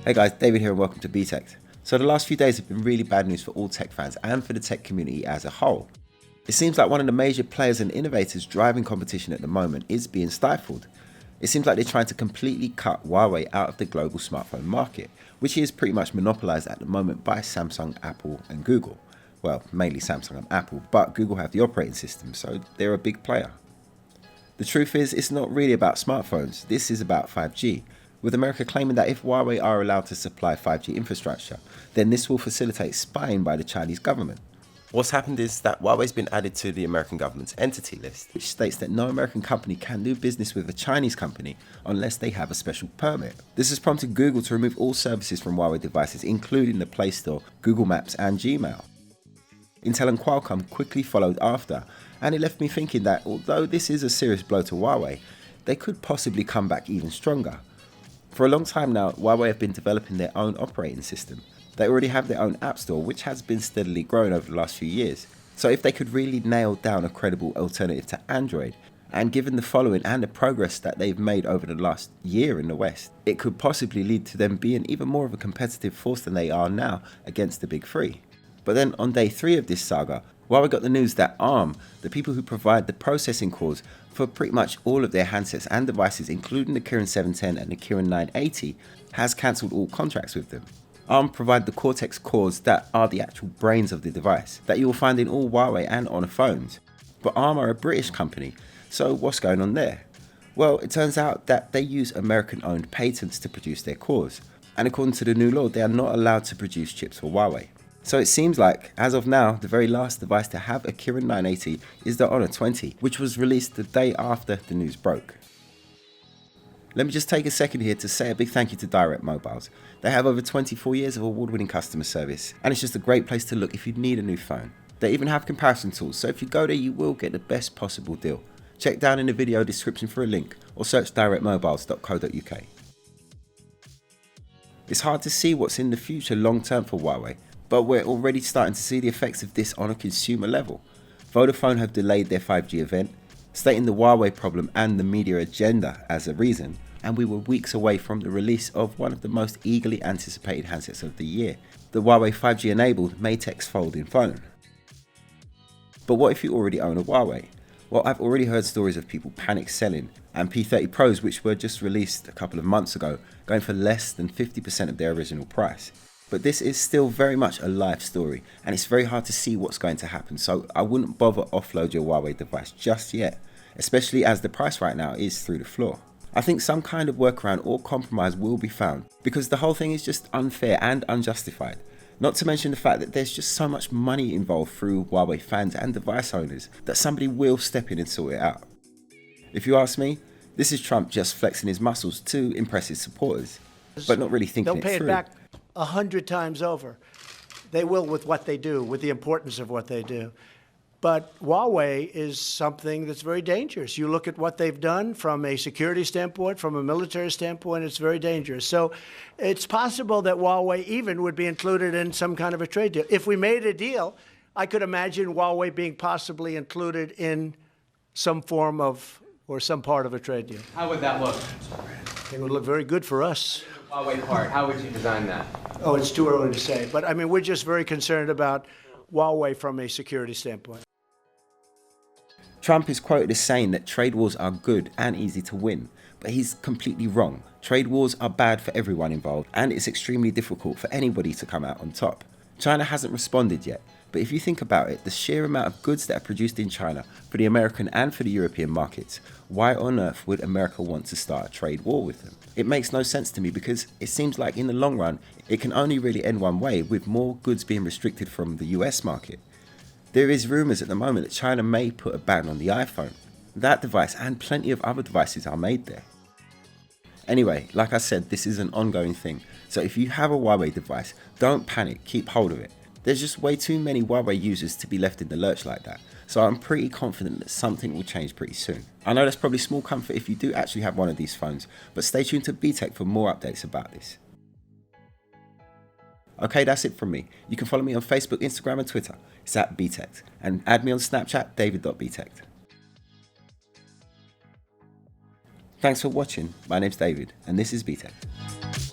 Hey guys, David here and welcome to Btekt. So the last few days have been really bad news for all tech fans and for the tech community as a whole. It seems like one of the major players and innovators driving competition at the moment is being stifled. It seems like they're trying to completely cut Huawei out of the global smartphone market, which is pretty much monopolized at the moment by Samsung, Apple and Google. Well, mainly Samsung and Apple, but Google have the operating system, so they're a big player. The truth is, it's not really about smartphones, this is about 5G, with America claiming that if Huawei are allowed to supply 5G infrastructure, then this will facilitate spying by the Chinese government. What's happened is that Huawei's been added to the American government's entity list, which states that no American company can do business with a Chinese company unless they have a special permit. This has prompted Google to remove all services from Huawei devices, including the Play Store, Google Maps and Gmail. Intel and Qualcomm quickly followed after, and it left me thinking that although this is a serious blow to Huawei, they could possibly come back even stronger. For a long time now, Huawei have been developing their own operating system. They already have their own app store, which has been steadily growing over the last few years. So if they could really nail down a credible alternative to Android, and given the following and the progress that they've made over the last year in the West, it could possibly lead to them being even more of a competitive force than they are now against the big three. But then on day 3 of this saga, Huawei got the news that ARM, the people who provide the processing cores for pretty much all of their handsets and devices, including the Kirin 710 and the Kirin 980, has cancelled all contracts with them. ARM provide the Cortex cores that are the actual brains of the device, that you will find in all Huawei and Honor phones. But ARM are a British company, so what's going on there? Well, it turns out that they use American-owned patents to produce their cores, and according to the new law, they are not allowed to produce chips for Huawei. So it seems like, as of now, the very last device to have a Kirin 980 is the Honor 20, which was released the day after the news broke. Let me just take a second here to say a big thank you to Direct Mobiles. They have over 24 years of award-winning customer service, and it's just a great place to look if you need a new phone. They even have comparison tools, so if you go there you will get the best possible deal. Check down in the video description for a link, or search directmobiles.co.uk. It's hard to see what's in the future long term for Huawei, but we're already starting to see the effects of this on a consumer level. Vodafone have delayed their 5G event, stating the Huawei problem and the media agenda as a reason, and we were weeks away from the release of one of the most eagerly anticipated handsets of the year, the Huawei 5G enabled Matex folding phone. But what if you already own a Huawei? Well, I've already heard stories of people panic selling, and P30 Pros, which were just released a couple of months ago, going for less than 50% of their original price. But this is still very much a live story, and it's very hard to see what's going to happen, so I wouldn't bother offload your Huawei device just yet, especially as the price right now is through the floor. I think some kind of workaround or compromise will be found, because the whole thing is just unfair and unjustified. Not to mention the fact that there's just so much money involved through Huawei fans and device owners that somebody will step in and sort it out. If you ask me, this is Trump just flexing his muscles to impress his supporters, but not really thinking it through. They'll pay it back 100 times over. They will with what they do, with the importance of what they do. But Huawei is something that's very dangerous. You look at what they've done from a security standpoint, from a military standpoint, it's very dangerous. So it's possible that Huawei even would be included in some kind of a trade deal. If we made a deal, I could imagine Huawei being possibly included in some form of, or some part of a trade deal. How would that look? It would look very good for us. Huawei part, how would you design that? Oh, it's too early to say. But I mean, we're just very concerned about Huawei from a security standpoint. Trump is quoted as saying that trade wars are good and easy to win, but he's completely wrong. Trade wars are bad for everyone involved, and it's extremely difficult for anybody to come out on top. China hasn't responded yet, but if you think about it, the sheer amount of goods that are produced in China for the American and for the European markets, why on earth would America want to start a trade war with them? It makes no sense to me, because it seems like in the long run, it can only really end one way, with more goods being restricted from the US market. There is rumours at the moment that China may put a ban on the iPhone. That device and plenty of other devices are made there. Anyway, like I said, this is an ongoing thing, so if you have a Huawei device, don't panic, keep hold of it. There's just way too many Huawei users to be left in the lurch like that, so I'm pretty confident that something will change pretty soon. I know that's probably small comfort if you do actually have one of these phones, but stay tuned to Btekt for more updates about this. Okay, that's it from me. You can follow me on Facebook, Instagram and Twitter. It's at Btekt. And add me on Snapchat, david.btekt. Thanks for watching. My name's David, and this is Btekt.